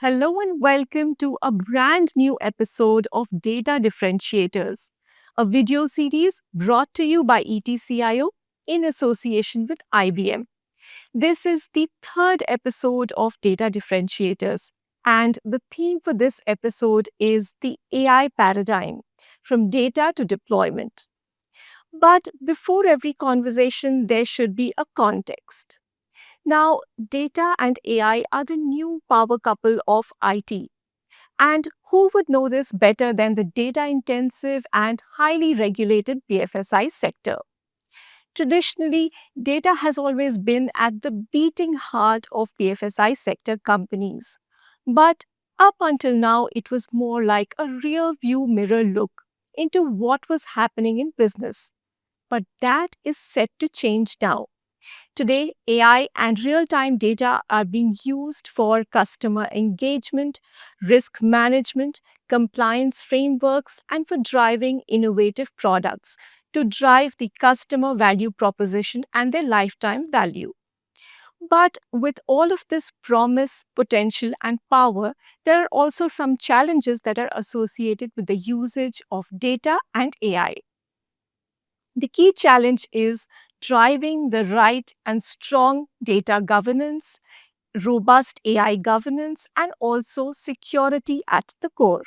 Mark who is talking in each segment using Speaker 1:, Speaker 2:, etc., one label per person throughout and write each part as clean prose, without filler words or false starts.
Speaker 1: Hello and welcome to a brand new episode of Data Differentiators, a video series brought to you by ETCIO in association with IBM. This is the third episode of Data Differentiators, and the theme for this episode is the AI paradigm from data to deployment. But before every conversation, there should be a context. Now, data and AI are the new power couple of IT. And who would know this better than the data intensive and highly regulated BFSI sector? Traditionally, data has always been at the beating heart of BFSI sector companies. But up until now, it was more like a rear view mirror look into what was happening in business. But that is set to change now. Today, AI and real time data are being used for customer engagement, risk management, compliance frameworks, and for driving innovative products to drive the customer value proposition and their lifetime value. But with all of this promise, potential, and power, there are also some challenges that are associated with the usage of data and AI. The key challenge is driving the right and strong data governance, robust AI governance, and also security at the core.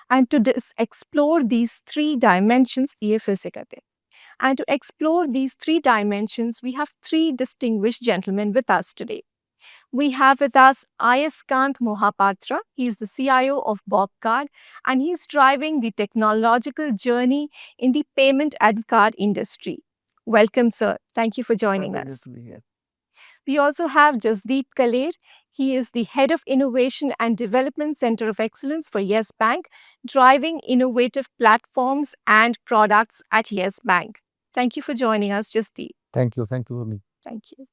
Speaker 1: And to explore these three dimensions, EFS se kehte hain. And to explore these three dimensions, we have three distinguished gentlemen with us today. We have with us Ayaskant Mohapatra. He's the CIO of Bobcard, and he's driving the technological journey in the payment and card industry. Welcome, sir. Thank you for joining
Speaker 2: Pleasure
Speaker 1: us.
Speaker 2: to be here.
Speaker 1: We also have Jasdeep Kaler. He is the Head of Innovation and Development Center of Excellence for Yes Bank, driving innovative platforms and products at Yes Bank. Thank you for joining us, Jasdeep.
Speaker 2: Thank you. Thank you for me.
Speaker 1: Thank you.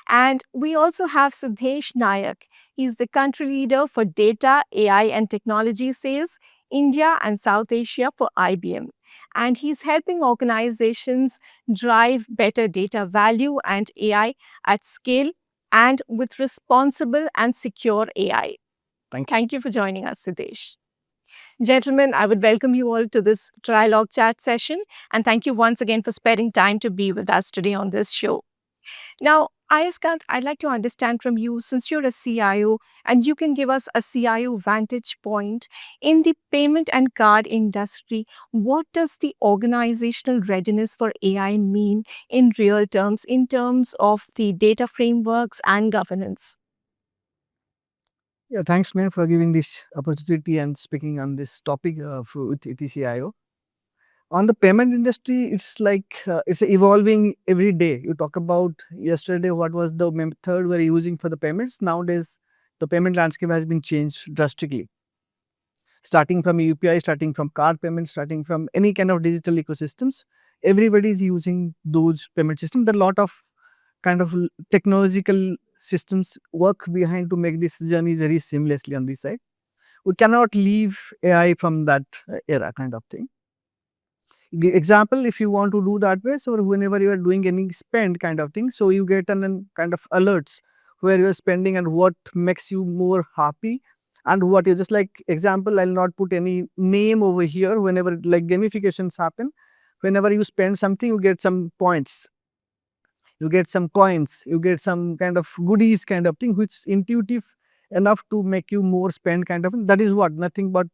Speaker 1: And we also have Siddhesh Naik. He's the country leader for data, AI, and technology sales, India and South Asia for IBM. And he's helping organizations drive better data value and AI at scale and with responsible and secure AI.
Speaker 2: Thank you.
Speaker 1: Thank you for joining us, Siddhesh. Gentlemen, I would welcome you all to this trilogue chat session. And thank you once again for sparing time to be with us today on this show. Now, Ayaskant, I'd like to understand from you, since you're a CIO and you can give us a CIO vantage point in the payment and card industry, what does the organizational readiness for AI mean in real terms, in terms of the data frameworks and governance?
Speaker 2: Yeah, thanks, Sneha, for giving this opportunity and speaking on this topic with ETCIO. On the payment industry, it's like it's evolving every day. You talk about yesterday what was the method we're using for the payments. Nowadays, the payment landscape has been changed drastically. Starting from UPI, starting from card payments, starting from any kind of digital ecosystems, everybody is using those payment systems. There are a lot of kind of technological systems work behind to make this journey very seamlessly on this side. We cannot leave AI from that era kind of thing. Example, if you want to do that way, so whenever you are doing any spend kind of thing, so you get an kind of alerts where you are spending and what makes you more happy and what you just like example, I'll not put any name over here. Whenever like gamifications happen, whenever you spend something, you get some points, you get some coins, you get some kind of goodies kind of thing, which intuitive enough to make you more spend kind of thing. That is what nothing but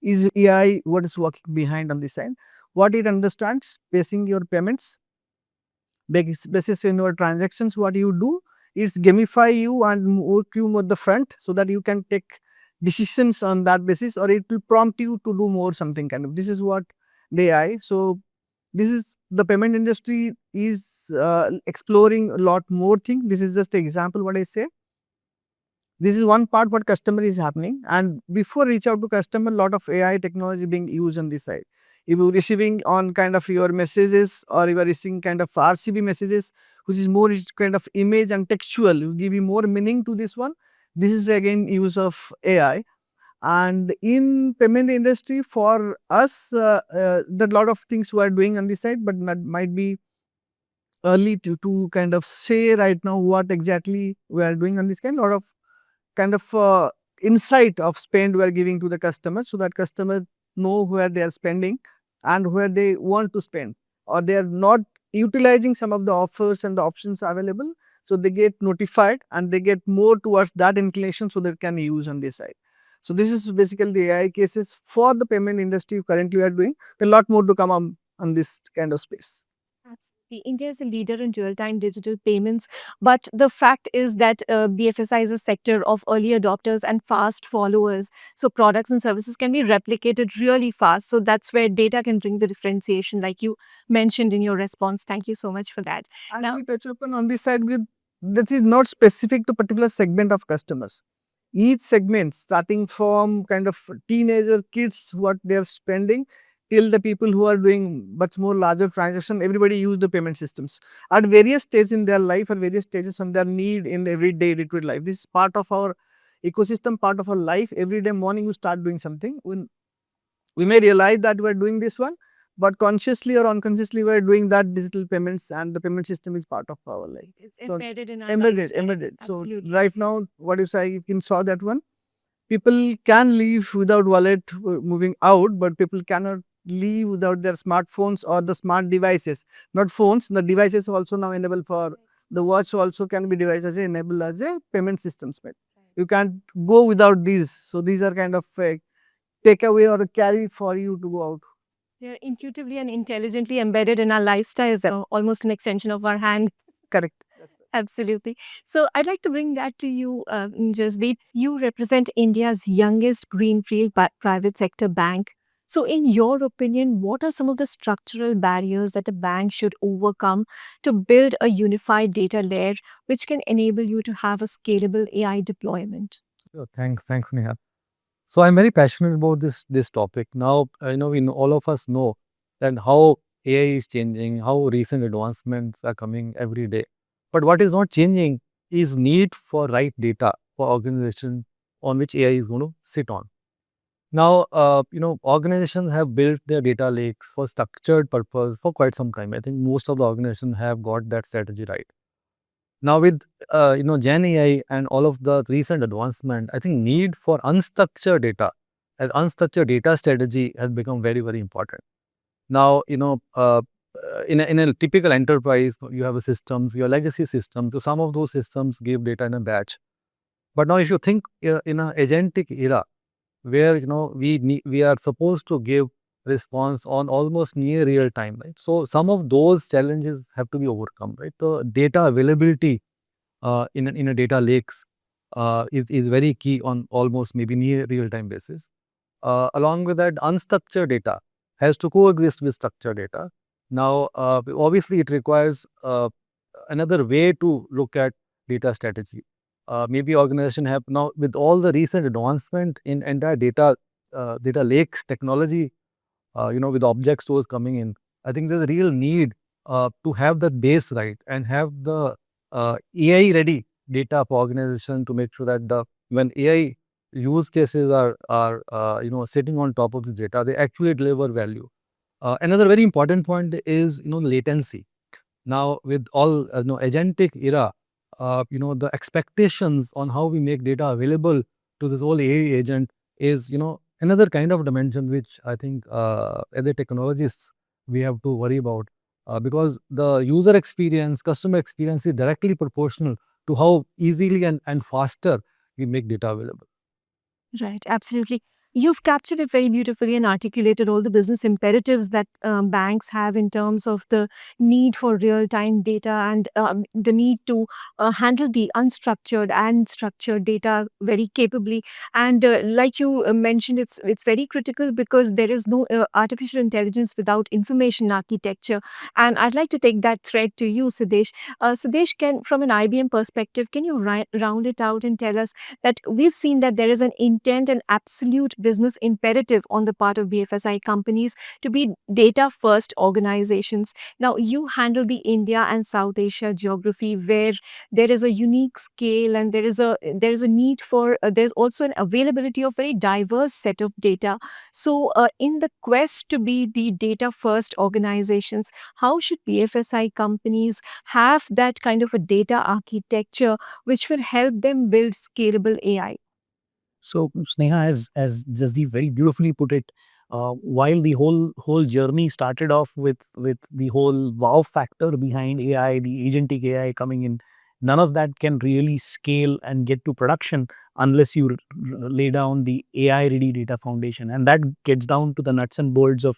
Speaker 2: is AI what is working behind on this side. What it understands basing your payments, basis in your transactions, what you do is gamify you and work you at the front so that you can take decisions on that basis or it will prompt you to do more something kind of. This is what the AI. So this is the payment industry is exploring a lot more thing. This is just an example what I say. This is one part what customer is happening, and before reach out to customer, lot of AI technology being used on this side. If you receiving on kind of your messages or you are receiving kind of RCB messages, which is more kind of image and textual, you give you more meaning to this one. This is again use of AI. And in payment industry for us, the lot of things we are doing on this side, but not, might be early to kind of say right now what exactly we are doing on this kind. Lot of kind of insight of spend we are giving to the customer, so that customer know where they are spending and where they want to spend, or they are not utilizing some of the offers and the options available, so they get notified and they get more towards that inclination, so they can use on this side. So this is basically the AI cases for the payment industry currently we are doing. There are a lot more to come on this kind of space.
Speaker 1: Absolutely. India is a leader in real time digital payments, but the fact is that BFSI is a sector of early adopters and fast followers. So, products and services can be replicated really fast. So, that's where data can bring the differentiation, like you mentioned in your response. Thank you so much for that.
Speaker 2: And
Speaker 1: Now,
Speaker 2: we touch upon on this side, this is not specific to particular segment of customers. Each segment, starting from kind of teenager kids, what they are spending, till the people who are doing much more larger transaction, everybody use the payment systems at various stages in their life, at various stages of their need in everyday liquid life. This is part of our ecosystem, part of our life. Every day morning you start doing something. When we may realize that we are doing this one, but consciously or unconsciously we are doing that digital payments, and the payment system is part of our life.
Speaker 1: it's
Speaker 2: So
Speaker 1: embedded in our
Speaker 2: embedded,
Speaker 1: lifestyle.
Speaker 2: embedded. So
Speaker 1: Absolutely.
Speaker 2: right now, what if I can saw that one? People can live without wallet moving out, but people cannot live without their smartphones or the smart devices. Not phones, the devices also now enable for the watch also can be device as a enable as a payment systems. You can't go without these. So these are kind of takeaway or a carry for you to go out.
Speaker 1: They're intuitively and intelligently embedded in our lifestyles, almost an extension of our hand.
Speaker 2: Correct.
Speaker 1: Absolutely. So I'd like to bring that to you, Jasdeep. You represent India's youngest greenfield private sector bank. So, in your opinion, what are some of the structural barriers that a bank should overcome to build a unified data layer which can enable you to have a scalable AI deployment?
Speaker 3: Thanks, Neha. So I'm very passionate about this topic. Now, we know, all of us know that how AI is changing, how recent advancements are coming every day. But what is not changing is need for right data for organization on which AI is going to sit on. Now, organizations have built their data lakes for structured purpose for quite some time. I think most of the organizations have got that strategy right. Now with Gen AI and all of the recent advancement, I think need for unstructured data, an unstructured data strategy has become very, very important. Now, in a typical enterprise, you have a systems, your legacy systems. So some of those systems give data in a batch. But now, if you think in an agentic era, where we are supposed to give response on almost near real time, right? So some of those challenges have to be overcome, right? The data availability in a data lakes is very key on almost maybe near real time basis. Along with that, unstructured data has to coexist with structured data. Now, obviously, it requires another way to look at data strategy. Maybe organization have now with all the recent advancement in entire data lake technology, with object stores coming in, I think there's a real need to have that base right and have the AI ready data for organization to make sure that when AI use cases are sitting on top of the data, they actually deliver value. Another very important point is latency. Now with all agentic era, the expectations on how we make data available to this whole AI agent is another kind of dimension which I think as a technologists we have to worry about, because the user experience, customer experience is directly proportional to how easily and faster we make data available.
Speaker 1: Right, absolutely. You've captured it very beautifully and articulated all the business imperatives that banks have in terms of the need for real time data and the need to handle the unstructured and structured data very capably. And like you mentioned, it's very critical because there is no artificial intelligence without information architecture. And I'd like to take that thread to you, Siddhesh. Siddhesh, from an IBM perspective, can you round it out and tell us that we've seen that there is an intent and absolute business imperative on the part of BFSI companies to be data first organizations. Now, you handle the India and South Asia geography where there is a unique scale and there is a need for there's also an availability of very diverse set of data. So, in the quest to be the data first organizations, how should BFSI companies have that kind of a data architecture which will help them build scalable AI?
Speaker 4: So Sneha, as Jasdeep very beautifully put it, while the whole journey started off with the whole wow factor behind AI, the agentic AI coming in, none of that can really scale and get to production unless you lay down the AI ready data foundation, and that gets down to the nuts and bolts of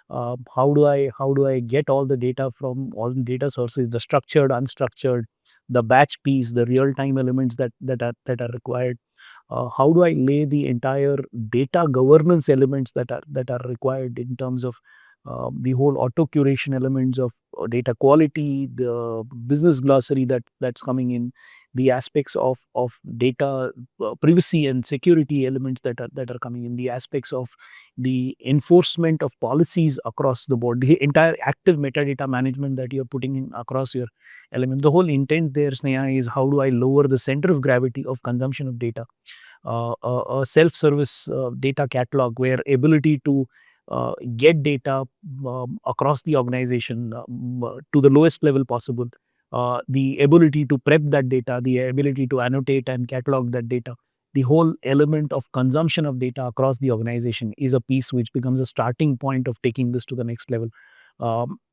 Speaker 4: how do I get all the data from all the data sources, the structured, unstructured, the batch piece, the real time elements that are required. How do I lay the entire data governance elements that are required in terms of the whole auto curation elements of data quality, the business glossary that's coming in, the aspects of data privacy and security elements that are coming in, the aspects of the enforcement of policies across the board, the entire active metadata management that you're putting in across your element. The whole intent there, Sneha, is how do I lower the center of gravity of consumption of data, a self-service data catalog where ability to get data across the organization to the lowest level possible, the ability to prep that data, the ability to annotate and catalog that data, the whole element of consumption of data across the organization is a piece which becomes a starting point of taking this to the next level.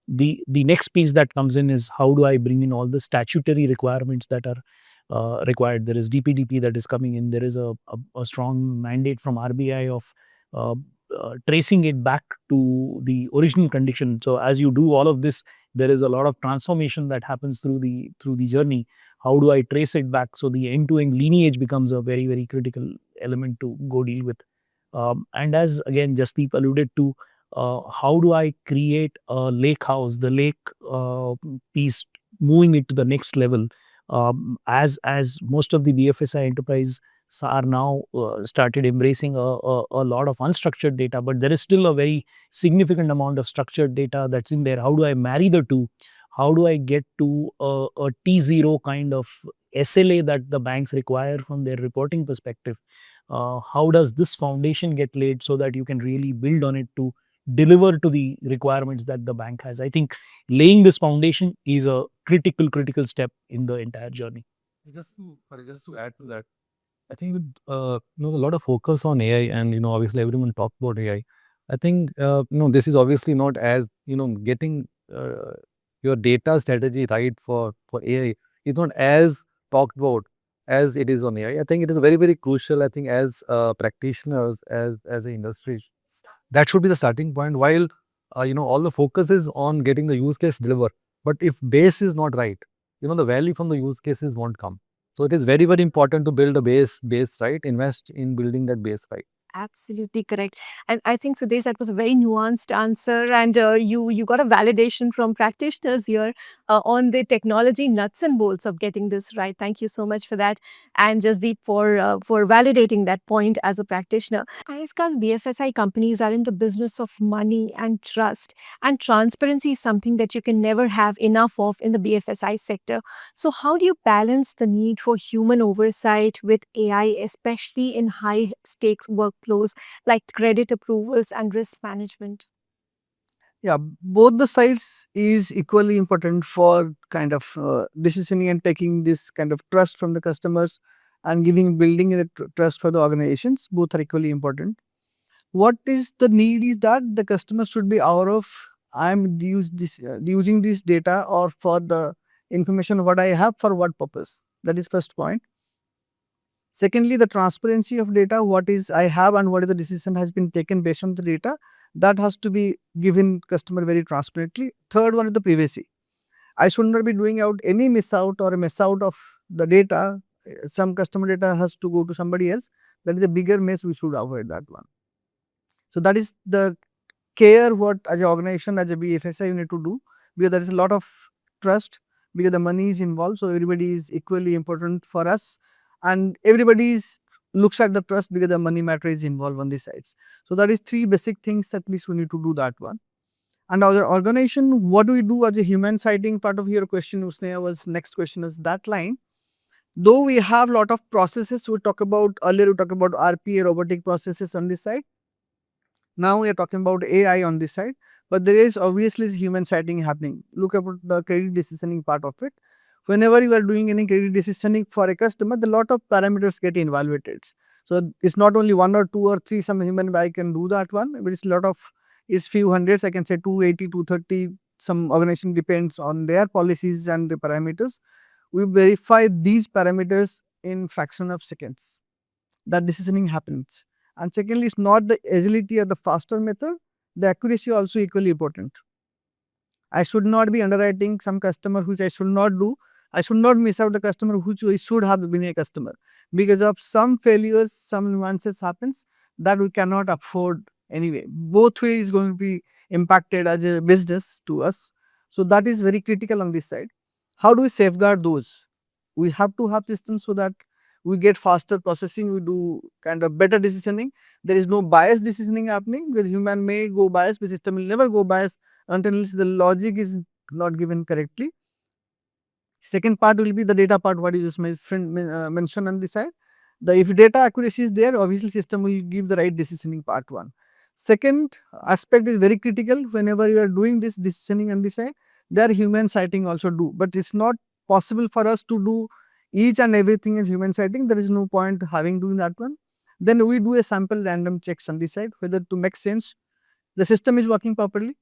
Speaker 4: The next piece that comes in is how do I bring in all the statutory requirements that are required. There is DPDP that is coming in. There is a strong mandate from RBI of uh, tracing it back to the original condition. So as you do all of this, there is a lot of transformation that happens through the journey. How do I trace it back? So the end-to-end lineage becomes a very, very critical element to go deal with. And as again Jasdeep alluded to, how do I create a lake house, the lake piece, moving it to the next level, as most of the BFSI enterprise are now started embracing a lot of unstructured data, but there is still a very significant amount of structured data that's in there. How do I marry the two? How do I get to a T0 kind of SLA that the banks require from their reporting perspective? How does this foundation get laid so that you can really build on it to deliver to the requirements that the bank has? I think laying this foundation is a critical step in the entire journey.
Speaker 3: Just to add to that, I think with a lot of focus on AI, and obviously everyone talks about AI. I think this is obviously not as getting your data strategy right for AI is not as talked about as it is on AI. I think it is very crucial. I think as practitioners, as an industry, that should be the starting point. While all the focus is on getting the use case delivered, but if base is not right, the value from the use cases won't come. So it is very important to build a base right, invest in building that base right.
Speaker 1: Absolutely correct. And I think, Siddhesh, that was a very nuanced answer. And you got a validation from practitioners here on the technology nuts and bolts of getting this right. Thank you so much for that. And Jasdeep for validating that point as a practitioner. Ayaskant BFSI companies are in the business of money and trust. And transparency is something that you can never have enough of in the BFSI sector. So how do you balance the need for human oversight with AI, especially in high stakes workflows like credit approvals and risk management?
Speaker 2: Yeah, both the sides is equally important for kind of decisioning and taking this kind of trust from the customers and building the trust for the organizations. Both are equally important. What is the need is that the customer should be aware of using this data or for the information what I have for what purpose. That is first point. Secondly, the transparency of data, what is I have and what is the decision has been taken based on the data, that has to be given customer very transparently. Third one is the privacy. I should not be doing out any miss out or a mess out of the data. Some customer data has to go to somebody else. That is a bigger mess, we should avoid that one. So that is the care what as an organization, as a BFSI you need to do, because there is a lot of trust, because the money is involved. So everybody is equally important for us, and everybody looks at the trust because the money matter is involved on these sides. So that is three basic things at least we need to do that one. And our organization, what do we do as a human sighting part of your question, Sneha, was next question is that line. Though we have lot of processes, we talk about earlier, we talk about RPA, robotic processes on this side. Now we are talking about AI on this side, but there is obviously human sighting happening. Look at the credit decisioning part of it. Whenever you are doing any credit decisioning for a customer, the lot of parameters get evaluated. So it's not only one or two or three, some human I can do that one, but it's lot of, it's few hundreds, I can say 280, 230, some organization depends on their policies and the parameters. We verify these parameters in fraction of seconds. That decisioning happens. And secondly, it's not the agility or the faster method, the accuracy also equally important. I should not be underwriting some customer which I should not do. I should not miss out the customer which we should have been a customer. Because of some failures, some nuances happens that we cannot afford anyway. Both ways is going to be impacted as a business to us. So that is very critical on this side. How do we safeguard those? We have to have systems so that we get faster processing, we do kind of better decisioning. There is no bias decisioning happening, where human may go bias, but system will never go bias until the logic is not given correctly. Second part will be the data part, what you just mentioned on the side. The if data accuracy is there, obviously system will give the right decisioning part one. Second aspect is very critical whenever you are doing this decisioning on the side, there human sighting also do, but it's not possible for us to do each and everything is human sighting. There is no point having doing that one. Then we do a sample random checks on the side whether to make sense the system is working properly,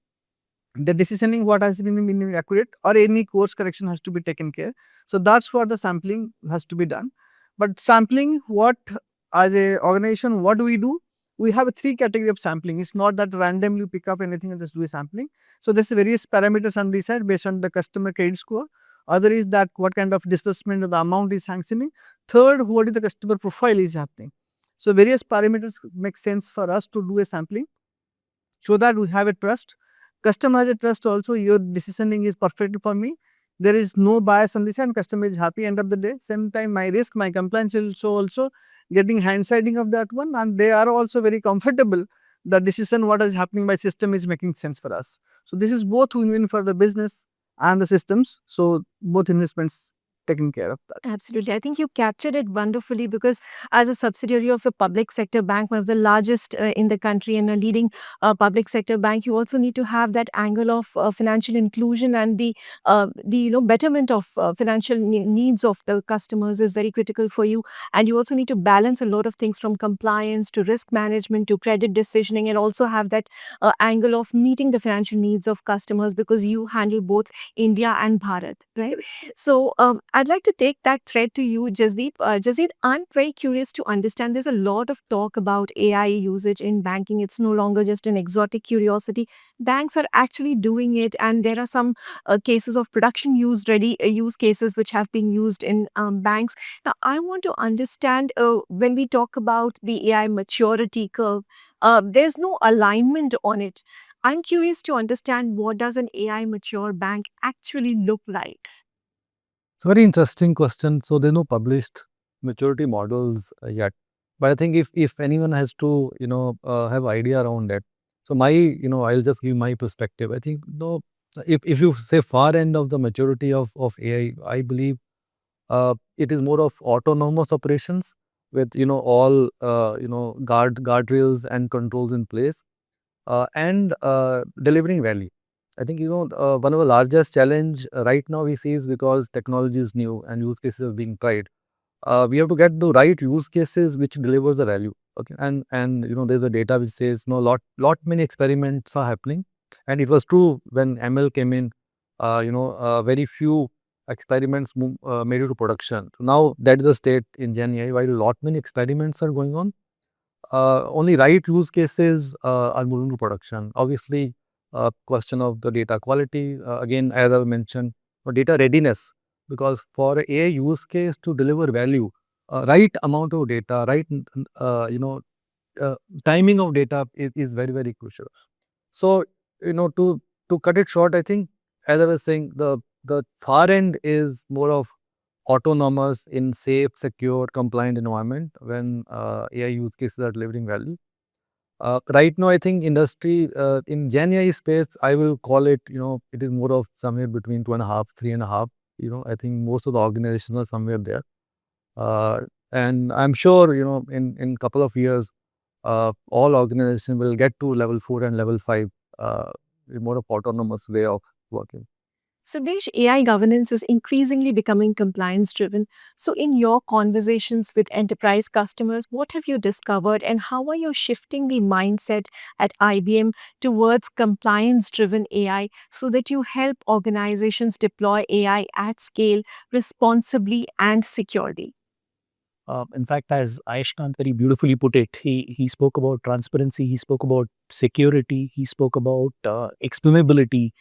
Speaker 2: the decisioning what has been accurate, or any course correction has to be taken care. So that's what the sampling has to be done. But sampling, what as a organization, what do? We have a three category of sampling. It's not that randomly pick up anything and just do a sampling. So there's various parameters on this side based on the customer credit score. Other is that what kind of disbursement of the amount is sanctioning. Third, what is the customer profile is happening. So various parameters make sense for us to do a sampling so that we have a trust. Customer has a trust also, your decisioning is perfect for me. There is no bias on this and customer is happy end of the day. Same time my risk, my compliance is also getting hindsighting of that one, and they are also very comfortable. The decision what is happening by system is making sense for us. So this is both win-win for the business and the systems. So both investments taken care of that.
Speaker 1: Absolutely. I think you captured it wonderfully because, as a subsidiary of a public sector bank, one of the largest in the country and a leading public sector bank, you also need to have that angle of financial inclusion and the betterment of financial needs of the customers is very critical for you. And you also need to balance a lot of things from compliance to risk management to credit decisioning, and also have that angle of meeting the financial needs of customers because you handle both India and Bharat, right? So I'd like to take that thread to you, Jasdeep. Jasdeep, I'm very curious to understand. There's a lot of talk about AI usage in banking. It's no longer just an exotic curiosity. Banks are actually doing it, and there are some cases of production use cases which have been used in banks. Now, I want to understand when we talk about the AI maturity curve, there's no alignment on it. I'm curious to understand, what does an AI mature bank actually look like?
Speaker 3: It's a very interesting question. So there's no published maturity models yet, but I think if anyone has to have idea around that, so my I'll just give my perspective. I think no, if you say far end of the maturity of AI, I believe it is more of autonomous operations with all guardrails and controls in place, and delivering value. I think one of the largest challenge right now we see is because technology is new and use cases are being tried. We have to get the right use cases which delivers the value. Okay, and there's a data which says no, lot many experiments are happening, and it was true when ML came in. Very few experiments made it to production. So now that is the state in Gen AI. While a lot many experiments are going on, only right use cases are moving to production. Obviously, question of the data quality, again, as I mentioned, or data readiness, because for a use case to deliver value, right amount of data, right, uh, timing of data is very, very crucial. So, to cut it short, I think, as I was saying, the far end is more of autonomous in safe, secure, compliant environment when AI use cases are delivering value. Right now, I think industry in Gen AI space, I will call it, it is more of somewhere between 2.5, 3.5. I think most of the organizations are somewhere there. And I'm sure, in couple of years, all organizations will get to level 4 and level 5, more of autonomous way of working.
Speaker 1: Siddhesh, AI governance is increasingly becoming compliance driven. So, in your conversations with enterprise customers, what have you discovered and how are you shifting the mindset at IBM towards compliance driven AI so that you help organizations deploy AI at scale responsibly and securely?
Speaker 4: In fact, as Ayaskant very beautifully put it, he spoke about transparency, he spoke about security, he spoke about explainability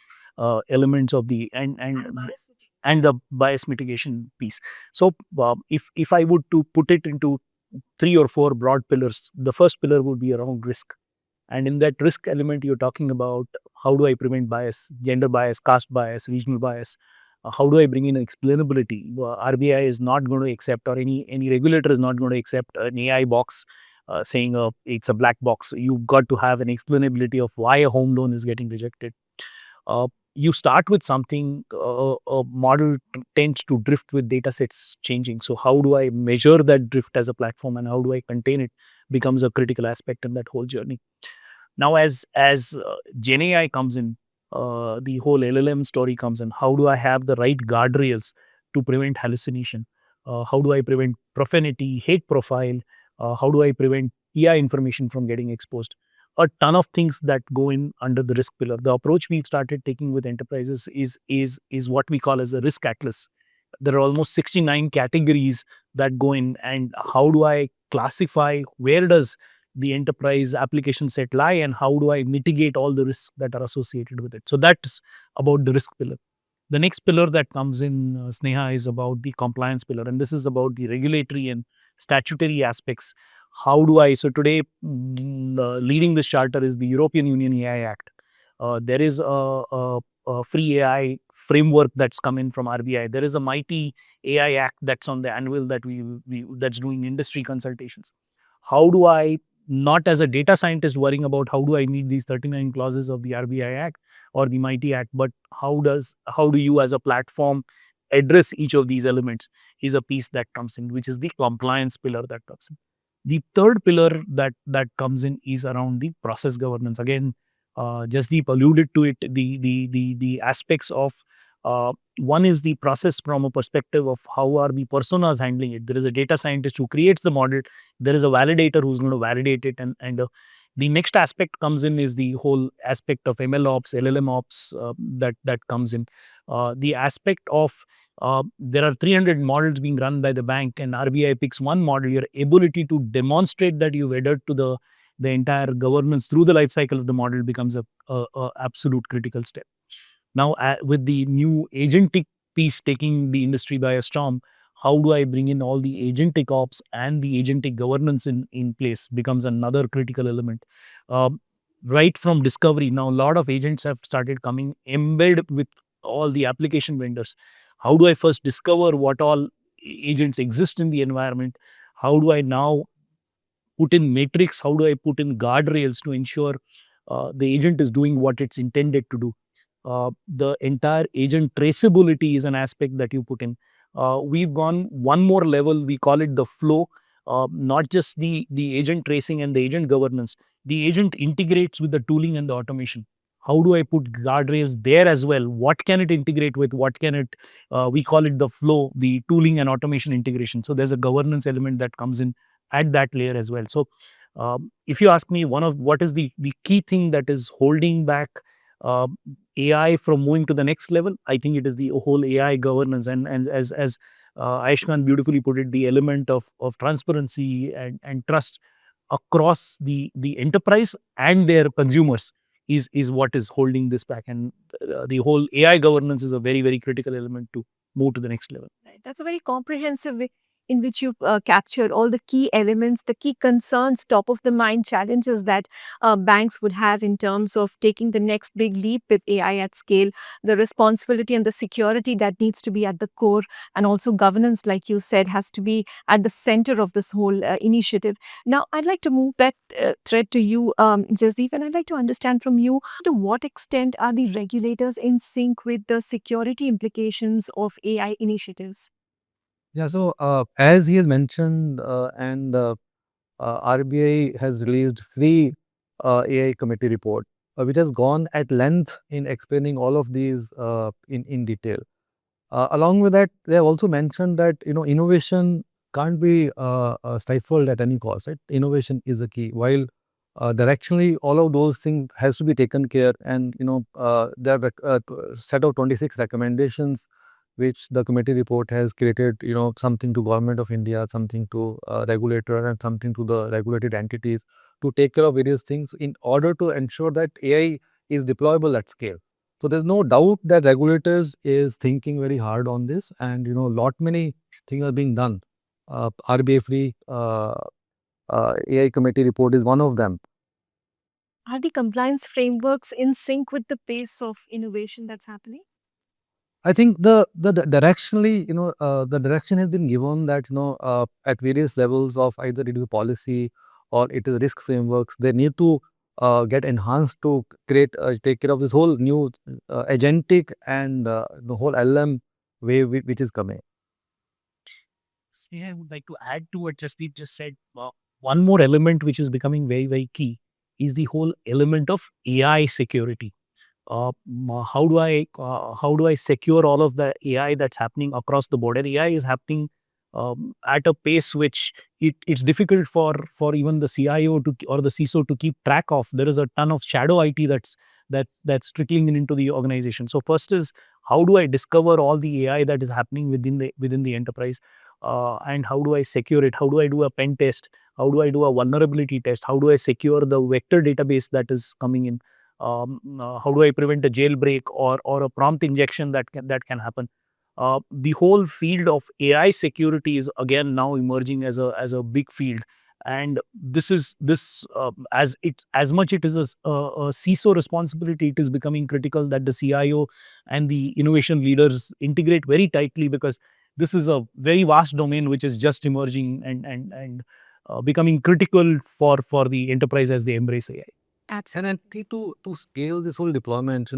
Speaker 4: elements of the and the bias mitigation piece. So, if I would to put it into 3 or 4 broad pillars, the first pillar would be around risk. And in that risk element, you're talking about how do I prevent bias, gender bias, caste bias, regional bias. How do I bring in explainability? RBI is not going to accept, or any regulator is not going to accept an AI box saying it's a black box. You've got to have an explainability of why a home loan is getting rejected. You start with something, a model tends to drift with data sets changing. So how do I measure that drift as a platform, and how do I contain it becomes a critical aspect in that whole journey. Now, as Gen AI comes in, the whole LLM story comes in. How do I have the right guardrails to prevent hallucination? How do I prevent profanity, hate profile? How do I prevent AI information from getting exposed? A ton of things that go in under the risk pillar. The approach we've started taking with enterprises is what we call as a risk atlas. There are almost 69 categories that go in, and how do I classify, where does the enterprise application set lie, and how do I mitigate all the risks that are associated with it. So that's about the risk pillar. The next pillar that comes in, Sneha, is about the compliance pillar, and this is about the regulatory and statutory aspects. How do I, so today, leading this charter is the European Union AI Act. There is a free AI framework that's come in from RBI. There is a mighty AI Act that's on the annual that we that's doing industry consultations. How do I, not as a data scientist worrying about how do I meet these 39 clauses of the RBI Act or the mighty Act, but how do you as a platform address each of these elements is a piece that comes in, which is the compliance pillar that comes in. The third pillar that comes in is around the process governance. Again, Jasdeep alluded to it. The aspects of one is the process from a perspective of how are the personas handling it. There is a data scientist who creates the model. There is a validator who's going to validate it, and the next aspect comes in is the whole aspect of ML ops, LLM ops that comes in. The aspect of there are 300 models being run by the bank, and RBI picks one model. Your ability to demonstrate that you've adhered to the entire governance through the life cycle of the model becomes a absolute critical step. Now, with the new agentic piece taking the industry by a storm, how do I bring in all the agentic ops and the agentic governance in place becomes another critical element. Right from discovery, now a lot of agents have started coming embedded with all the application vendors. How do I first discover what all agents exist in the environment? How do I now put in matrix? How do I put in guardrails to ensure the agent is doing what it's intended to do? The entire agent traceability is an aspect that you put in. We've gone one more level. We call it the flow. Not just the agent tracing and the agent governance. The agent integrates with the tooling and the automation. How do I put guardrails there as well? What can it integrate with? What can it? We call it the flow, the tooling and automation integration. So there's a governance element that comes in at that layer as well. So if you ask me, one of what is the key thing that is holding back uh, AI from moving to the next level, I think it is the whole AI governance, and as Ayushman beautifully put it, the element of transparency and trust across the enterprise and their consumers is what is holding this back, and the whole AI governance is a very critical element to move to the next level.
Speaker 1: Right. That's a very comprehensive way in which you captured all the key elements, the key concerns, top of the mind challenges that banks would have in terms of taking the next big leap with AI at scale, the responsibility and the security that needs to be at the core, and also governance, like you said, has to be at the center of this whole initiative. Now, I'd like to move that thread to you, Jasdeep, and I'd like to understand from you to what extent are the regulators in sync with the security implications of AI initiatives?
Speaker 3: Yeah, so as he has mentioned, and RBI has released free AI committee report which has gone at length in explaining all of these in detail. Along with that, they have also mentioned that innovation can't be stifled at any cost. Right? Innovation is the key. While directionally, all of those things has to be taken care, and there are set of 26 recommendations which the committee report has created. Something to Government of India, something to regulator, and something to the regulated entities to take care of various things in order to ensure that AI is deployable at scale. So there's no doubt that regulators is thinking very hard on this, and lot many things are being done. RBA free AI committee report is one of them.
Speaker 1: Are the compliance frameworks in sync with the pace of innovation that's happening?
Speaker 3: I think the directionally, the direction has been given that at various levels of either it is policy or it is risk frameworks, they need to get enhanced to create take care of this whole new agentic and the whole LM way which is coming.
Speaker 4: Sneha, I would like to add to what Jasdeep just said. One more element which is becoming very, very key is the whole element of AI security. How do I secure all of the AI that's happening across the board? And AI is happening at a pace which it's difficult for even the CIO to or the CISO to keep track of. There is a ton of shadow IT that's trickling into the organization. So first is, how do I discover all the AI that is happening within the enterprise, and how do I secure it? How do I do a pen test? How do I do a vulnerability test? How do I secure the vector database that is coming in? How do I prevent a jailbreak or a prompt injection that can happen? The whole field of AI security is again now emerging as a big field, and as much it is a CISO responsibility, it is becoming critical that the CIO and the innovation leaders integrate very tightly, because this is a very vast domain which is just emerging and becoming critical for the enterprise as they embrace AI.
Speaker 3: And I think to scale this whole deployment,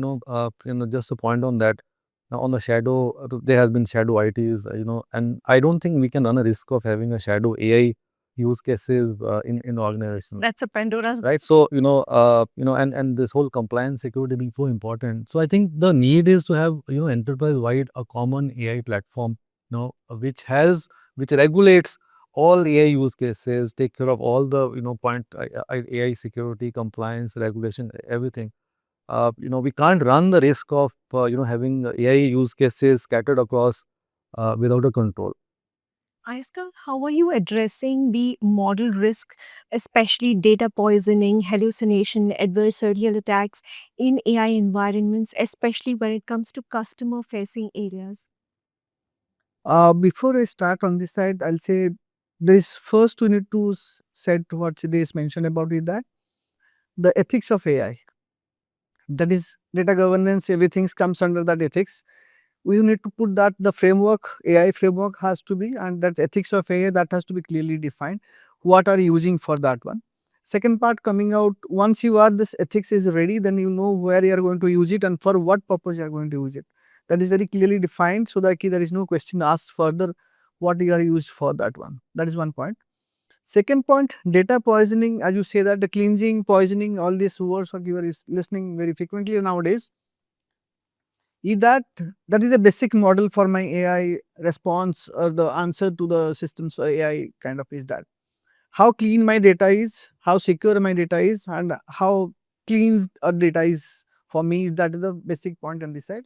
Speaker 3: just a point on that, on the shadow, there has been shadow ITs, and I don't think we can run a risk of having a shadow AI use cases in the organization.
Speaker 1: That's a Pandora's.
Speaker 3: Right. So, and this whole compliance security being so important. So I think the need is to have, enterprise wide a common AI platform, which regulates all AI use cases, take care of all the, point AI security, compliance, regulation, everything. We can't run the risk of, having AI use cases scattered across without a control.
Speaker 1: Ayaskant, how are you addressing the model risk, especially data poisoning, hallucination, adversarial attacks in AI environments, especially when it comes to customer facing areas?
Speaker 2: Before I start on this side, I'll say this first we need to set what Siddhesh mentioned about is that the ethics of AI, that is data governance, everything comes under that ethics. We need to put that the framework, AI framework has to be, and that ethics of AI that has to be clearly defined. What are you using for that one? Second part coming out, once you are this ethics is ready, then you know where you are going to use it and for what purpose you are going to use it. That is very clearly defined, so that there is no question asked further what you are used for that one. That is one point. Second point, data poisoning, as you say that the cleansing, poisoning, all these words what you are listening very frequently nowadays. Is that is a basic model for my AI response or the answer to the system's AI kind of is that. How clean my data is, how secure my data is, and how clean our data is for me, that is the basic point on this side.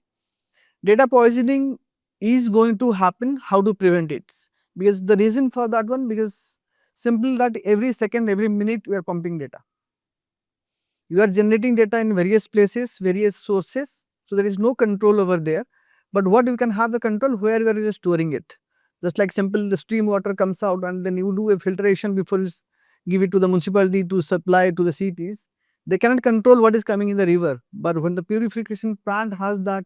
Speaker 2: Data poisoning is going to happen, how to prevent it? Because the reason for that one, because simple that every second, every minute we are pumping data. You are generating data in various places, various sources, so there is no control over there. But what you can have the control where you are just storing it. Just like simple, the stream water comes out and then you do a filtration before you give it to the municipality to supply to the cities. They cannot control what is coming in the river, but when the purification plant has that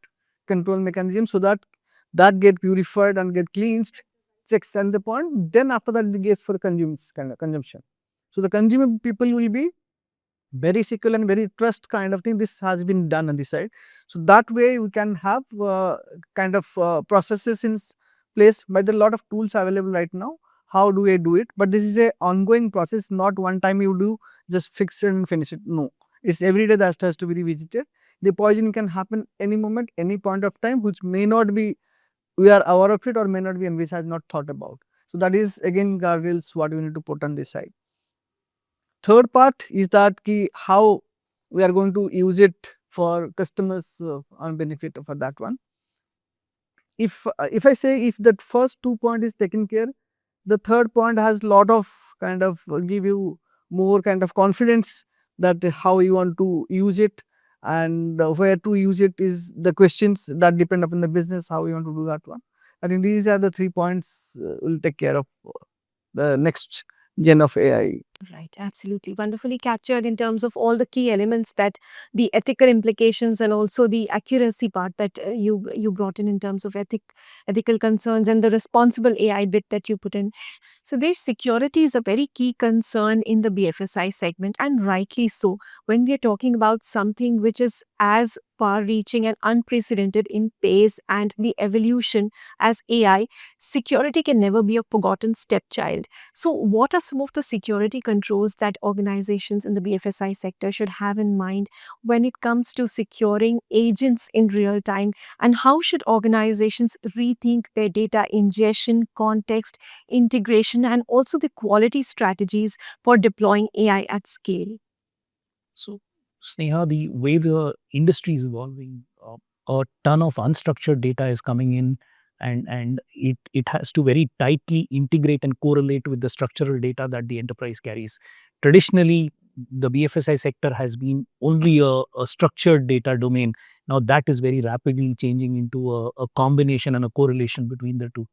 Speaker 2: control mechanism, so that get purified and get cleansed, checks and the point, then after that it gets for consumption. So the consumer people will be very secure and very trust kind of thing. This has been done on this side, so that way we can have kind of processes in place. But there are a lot of tools available right now. How do I do it? But this is a ongoing process, not one time you do just fix it and finish it. No, It's every day that has to be revisited. The poison can happen any moment, any point of time, which may not be we are aware of it or may not be envisaged, not thought about. So that is again guardrails what we need to put on this side. Third part is that how we are going to use it for customers on benefit for that one. If I say if that first 2 point is taken care, the third point has lot of kind of give you more kind of confidence that how you want to use it, and where to use it is the questions that depend upon the business how you want to do that one. I think these are the 3 points will take care of the next gen of AI.
Speaker 1: Right, absolutely. Wonderfully captured in terms of all the key elements that the ethical implications and also the accuracy part that you brought in terms of ethical concerns and the responsible AI bit that you put in. So their security is a very key concern in the BFSI segment, and rightly so. When we are talking about something which is as far-reaching and unprecedented in pace and the evolution as AI, security can never be a forgotten stepchild. So, what are some of the security controls that organizations in the BFSI sector should have in mind when it comes to securing agents in real time? And how should organizations rethink their data ingestion, context, integration, and also the quality strategies for deploying AI at scale?
Speaker 4: So, Sneha, the way the industry is evolving, a ton of unstructured data is coming in, and it has to very tightly integrate and correlate with the structural data that the enterprise carries. Traditionally, the BFSI sector has been only a structured data domain. Now that is very rapidly changing into a combination and a correlation between the two.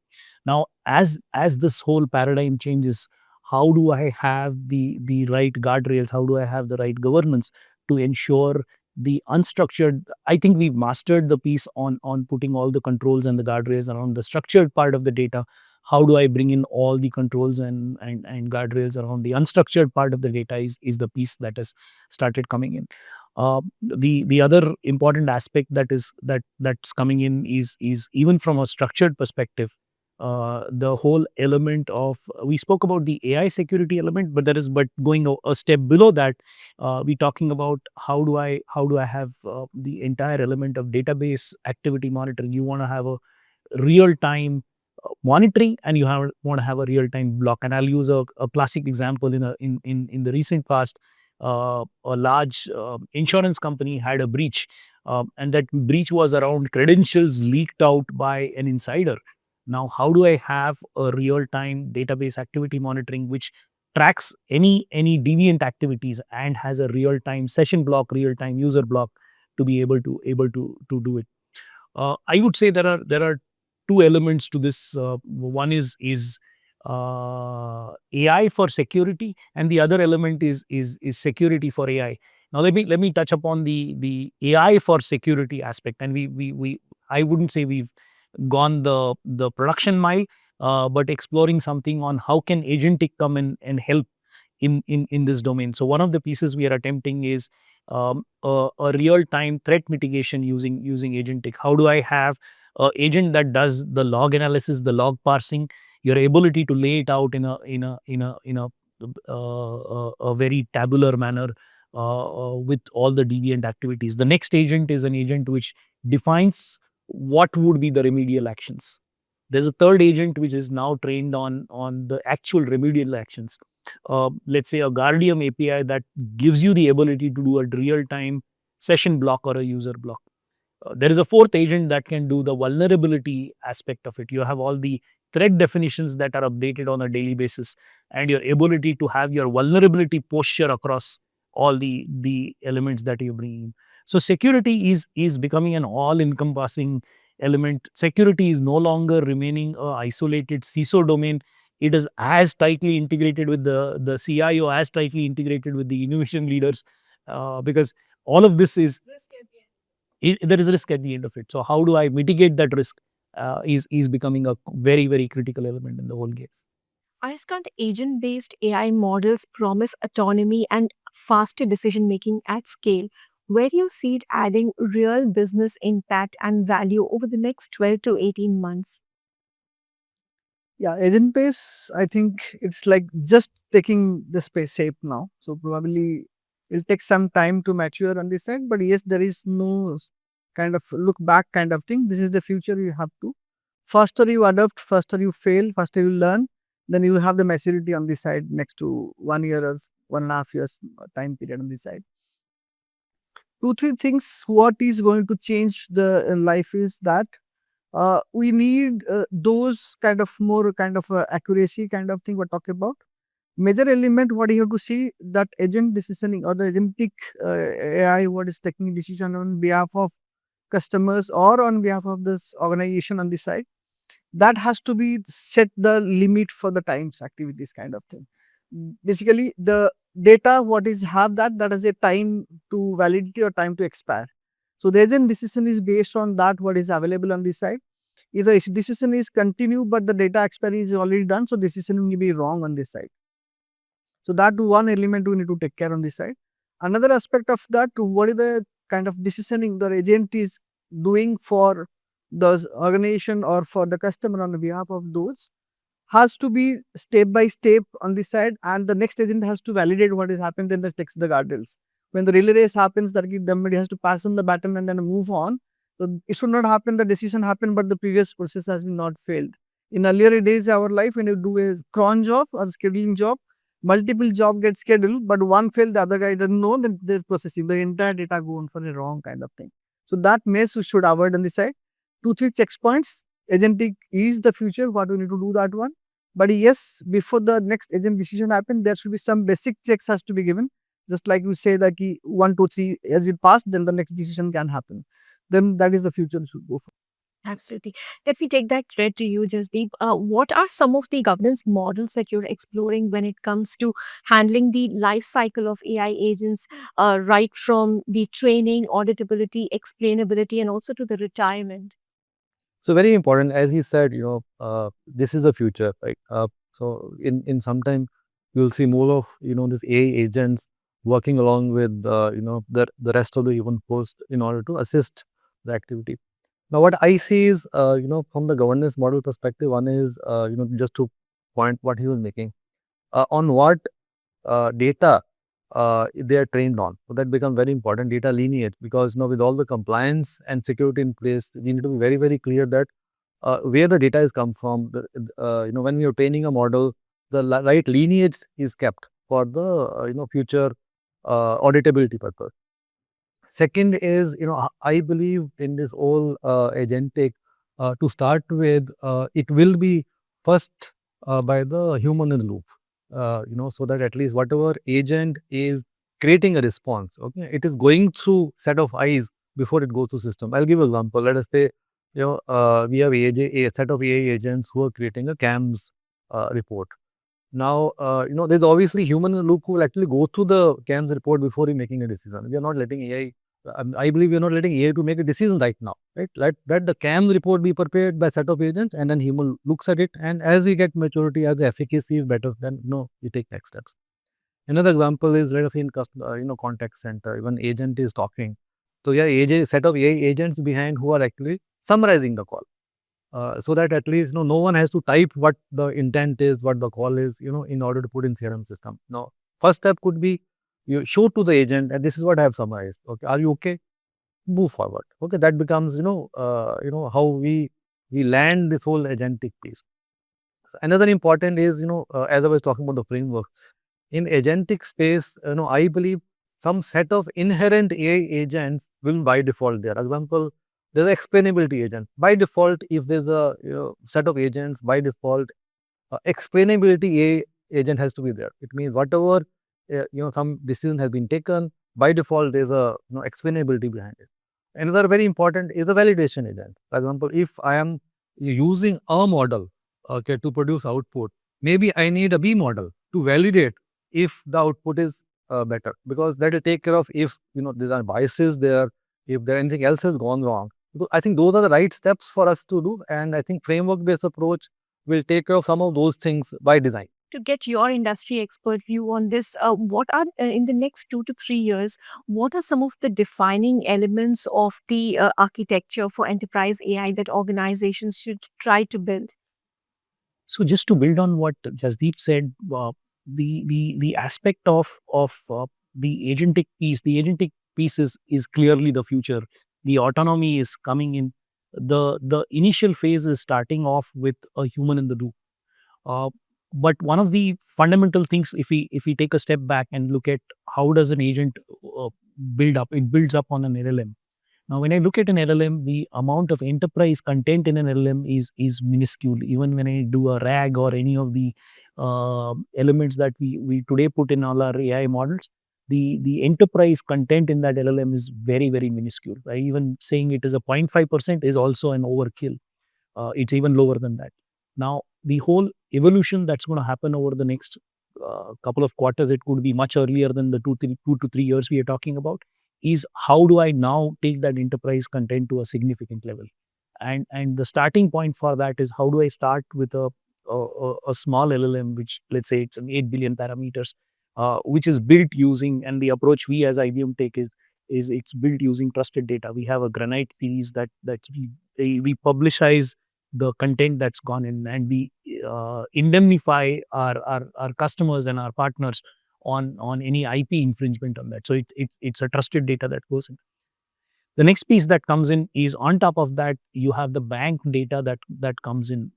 Speaker 4: Now, as this whole paradigm changes, how do I have the right guardrails? How do I have the right governance to ensure the unstructured? I think we've mastered the piece on putting all the controls and the guardrails around the structured part of the data. How do I bring in all the controls and guardrails around the unstructured part of the data is the piece that has started coming in. The other important aspect that's coming in is even from a structured perspective, the whole element of, we spoke about the AI security element, but there is, but going a step below that, we talking about how do I have the entire element of database activity monitoring. You want to have a real time monitoring, and you want to have a real time block. And I'll use a classic example. In the recent past, a large insurance company had a breach, and that breach was around credentials leaked out by an insider. Now, how do I have a real time database activity monitoring which tracks any deviant activities and has a real time session block, real time user block to be able to do it? I would say there are two elements to this. One is AI for security, and the other element is security for AI. Now let me touch upon the AI for security aspect, and we I wouldn't say we've gone the production mile, but exploring something on how can agentic come in and help in this domain. So one of the pieces we are attempting is a real time threat mitigation using agentic. How do I have a agent that does the log analysis, the log parsing, your ability to lay it out in a very tabular manner, with all the deviant activities. The next agent is an agent which defines what would be the remedial actions. There's a third agent which is now trained on the actual remedial actions. Let's say a Guardium API that gives you the ability to do a real-time session block or a user block. There is a fourth agent that can do the vulnerability aspect of it. You have all the threat definitions that are updated on a daily basis, and your ability to have your vulnerability posture across all the elements that you bring in. So security is becoming an all-encompassing element. Security is no longer remaining a isolated CISO domain. It is as tightly integrated with the CIO, as tightly integrated with the innovation leaders, because all of this is, there is risk at the end of it. So how do I mitigate that risk, is becoming a very critical element in the whole game.
Speaker 1: Ayaskant agent based AI models promise autonomy and faster decision making at scale. Where do you see it adding real business impact and value over the next 12 to 18 months?
Speaker 2: Yeah, agent base, I think it's like just taking the space shape now. So probably It'll take some time to mature on this side, but yes, there is no kind of look back kind of thing. This is the future. You have to faster you adopt, faster you fail, faster you learn, then you have the maturity on this side next to 1 year or 1.5 years time period on this side. Two, three things what is going to change the life is that we need those kind of more kind of accuracy kind of thing we're talking about. Major element what you have to see that agent decisioning or the agentic AI what is taking decision on behalf of customers or on behalf of this organization on this side, that has to be set the limit for the times activities kind of thing. Basically the data what is have that is a time to validity or time to expire. So the agent decision is based on that what is available on this side. If the decision is continue but the data expiry is already done, so decision will be wrong on this side. So that one element we need to take care on this side. Another aspect of that, what is the kind of decisioning the agent is doing for the organization or for the customer on behalf of those, has to be step by step on this side, and the next agent has to validate what has happened, then takes the guardrails. When the relay race happens, that somebody has to pass on the baton and then move on. So it should not happen, the decision happened, but the previous process has been not failed. In earlier days our life, when you do a cron job or scheduling job, multiple job get scheduled, but one failed, the other guy doesn't know, then there's processing, the entire data go on for a wrong kind of thing. So that mess we should avoid on this side. 2, 3 checkpoints. Agentic is the future, what we need to do that one. But yes, before the next agent decision happen, there should be some basic checks has to be given. Just like you say that 1, 2, 3, as it passed, then the next decision can happen. Then that is the future we should go for.
Speaker 1: Absolutely. Let me take that thread to you, Jasdeep. What are some of the governance models that you're exploring when it comes to handling the life cycle of AI agents, right from the training, auditability, explainability, and also to the retirement?
Speaker 3: So very important, as he said, this is the future, right? So in some time, you'll see more of these AI agents working along with the rest of the human force in order to assist the activity. Now, what I see is from the governance model perspective, one is just to point what he was making on what data they are trained on. So that becomes very important, data lineage, because with all the compliance and security in place, we need to be very, very clear that where the data is come from. When we are training a model, the right lineage is kept for the future auditability purpose. Second is, I believe in this whole agentic. To start with, it will be first by the human in the loop. So that at least whatever agent is creating a response, okay, it is going through set of eyes before it goes to system. I'll give an example. Let us say, we have a set of AI agents who are creating a CAMS report. Now, there's obviously human in the loop who will actually go through the CAMS report before he making a decision. We are not letting AI, I believe we are not letting AI to make a decision right now, right? Let the CAMS report be prepared by set of agents, and then human looks at it, and as we get maturity, as the efficacy is better, then we take next steps. Another example is, let us say, in contact center, when agent is talking. So yeah, set of AI agents behind who are actually summarizing the call. So that at least no one has to type what the intent is, what the call is, in order to put in CRM system. Now, first step could be you show to the agent, and this is what I have summarized. Okay, are you okay? Move forward. Okay, that becomes how we land this whole agentic piece. So another important is as I was talking about the framework in agentic space. I believe some set of inherent AI agents will by default there. Example, there's an explainability agent. By default, if there's a set of agents, by default, explainability AI agent has to be there. It means whatever some decision has been taken, by default there's a explainability behind it. Another very important is a validation agent. For example, if I am using a model, okay, to produce output, maybe I need a B model to validate if the output is better, because that will take care of if there are biases there, if there anything else has gone wrong. So I think those are the right steps for us to do, and I think framework based approach will take care of some of those things by design.
Speaker 1: To get your industry expert view on this, what are in the next 2 to 3 years, what are some of the defining elements of the architecture for enterprise AI that organizations should try to build?
Speaker 4: So just to build on what Jasdeep said, the aspect of the agentic piece is clearly the future. The autonomy is coming in. The initial phase is starting off with a human in the loop. Uh, but one of the fundamental things, if we take a step back and look at how does an agent build up, it builds up on an LLM. Now, when I look at an LLM, the amount of enterprise content in an LLM is minuscule. Even when I do a RAG or any of the elements that we today put in all our AI models, the enterprise content in that LLM is very, very minuscule. Right? Even saying it is a 0.5% is also an overkill. It's even lower than that. Now, the whole evolution that's going to happen over the next couple of quarters, it could be much earlier than the 2 to 3 years we are talking about, is how do I now take that enterprise content to a significant level? And the starting point for that is how do I start with a small LLM, which let's say it's an 8 billion parameters, which is built using, and the approach we as IBM take is it's built using trusted data. We have a Granite series that we publicize the content that's gone in, and we indemnify our customers and our partners on any IP infringement on that. So it's a trusted data that goes in. The next piece that comes in is on top of that, you have the bank data that comes in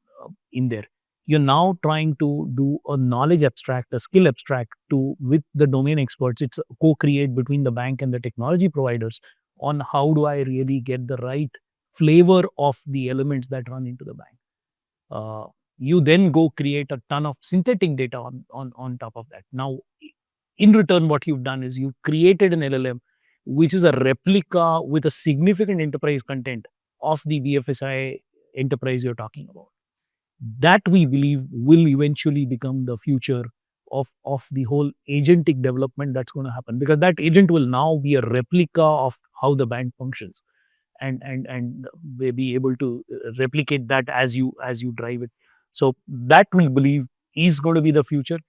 Speaker 4: there. You're now trying to do a knowledge abstract, a skill abstract to with the domain experts. It's a co-create between the bank and the technology providers on how do I really get the right flavor of the elements that run into the bank. You then go create a ton of synthetic data on top of that. Now, in return, what you've done is you've created an LLM, which is a replica with a significant enterprise content of the BFSI enterprise you're talking about. That we believe will eventually become the future of the whole agentic development that's going to happen, because that agent will now be a replica of how the bank functions, and may be able to replicate that as you drive it. So that we believe is going to be the future.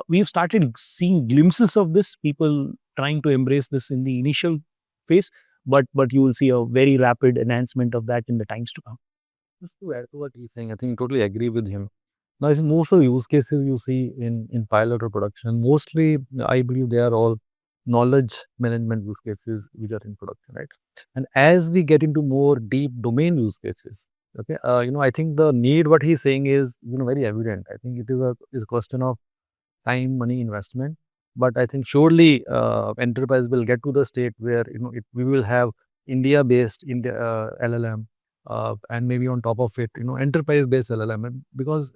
Speaker 4: We've started seeing glimpses of this, people trying to embrace this in the initial phase, but you will see a very rapid enhancement of that in the times to come.
Speaker 3: Just to add to what he's saying, I think totally agree with him. Now, it's most of the use cases you see in pilot or production, mostly I believe they are all knowledge management use cases which are in production, right? And as we get into more deep domain use cases, okay, I think the need what he's saying is very evident. I think it is a question of time, money, investment. But I think surely enterprise will get to the state where we will have India-based LLM, and maybe on top of it, enterprise-based LLM, because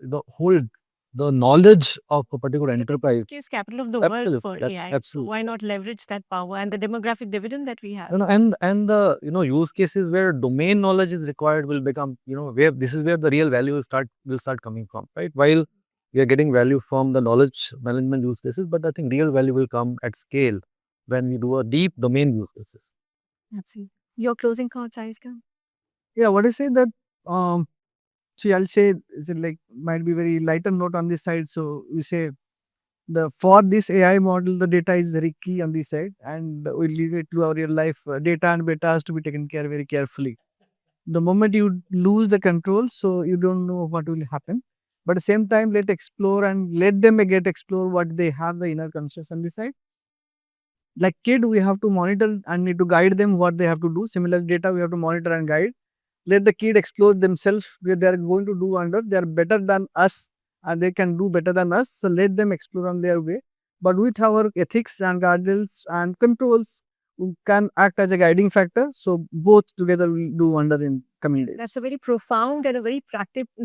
Speaker 3: the knowledge of a particular enterprise
Speaker 1: Is capital of the world
Speaker 3: absolutely,
Speaker 1: for
Speaker 3: that's
Speaker 1: AI. So
Speaker 3: absolutely.
Speaker 1: why not leverage that power and the demographic dividend that we have?
Speaker 3: And the use cases where domain knowledge is required will become where this is where the real value will start coming from, right? While we are getting value from the knowledge management use cases, but I think real value will come at scale when we do a deep domain use cases.
Speaker 1: Absolutely. Your closing thoughts, Ayaskant?
Speaker 2: Yeah, what I say that see, I'll say is it like might be very lighter note on this side. So we say for this AI model, the data is very key on this side, and we leave it to our real life. Data and beta has to be taken care very carefully. The moment you lose the control, so you don't know what will happen. But at the same time, let explore and let them explore what they have the inner conscious on this side. Like kid, we have to monitor and need to guide them what they have to do. Similar data, we have to monitor and guide. Let the kid explore themselves where they are going to do wonder. They are better than us and they can do better than us. So let them explore on their way. But with our ethics and guardrails and controls, we can act as a guiding factor. So both together will do wonder in coming days.
Speaker 1: That's a very profound and a very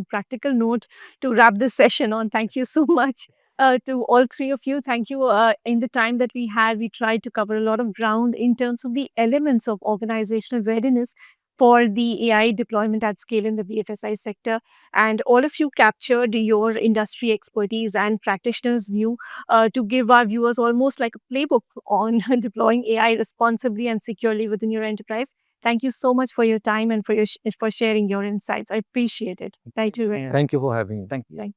Speaker 1: practical note to wrap this session on. Thank you so much to all three of you. Thank you. In the time that we had, we tried to cover a lot of ground in terms of the elements of organizational readiness for the AI deployment at scale in the BFSI sector. And all of you captured your industry expertise and practitioners' view to give our viewers almost like a playbook on deploying AI responsibly and securely within your enterprise. Thank you so much for your time and for sharing your insights. I appreciate it. Thank you very much.
Speaker 3: Thank you for having me.
Speaker 4: Thank you.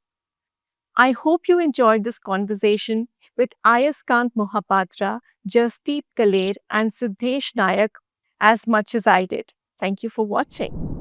Speaker 1: I hope you enjoyed this conversation with Ayaskant Mohapatra, Jasdeep Kaler, and Siddhesh Naik as much as I did. Thank you for watching.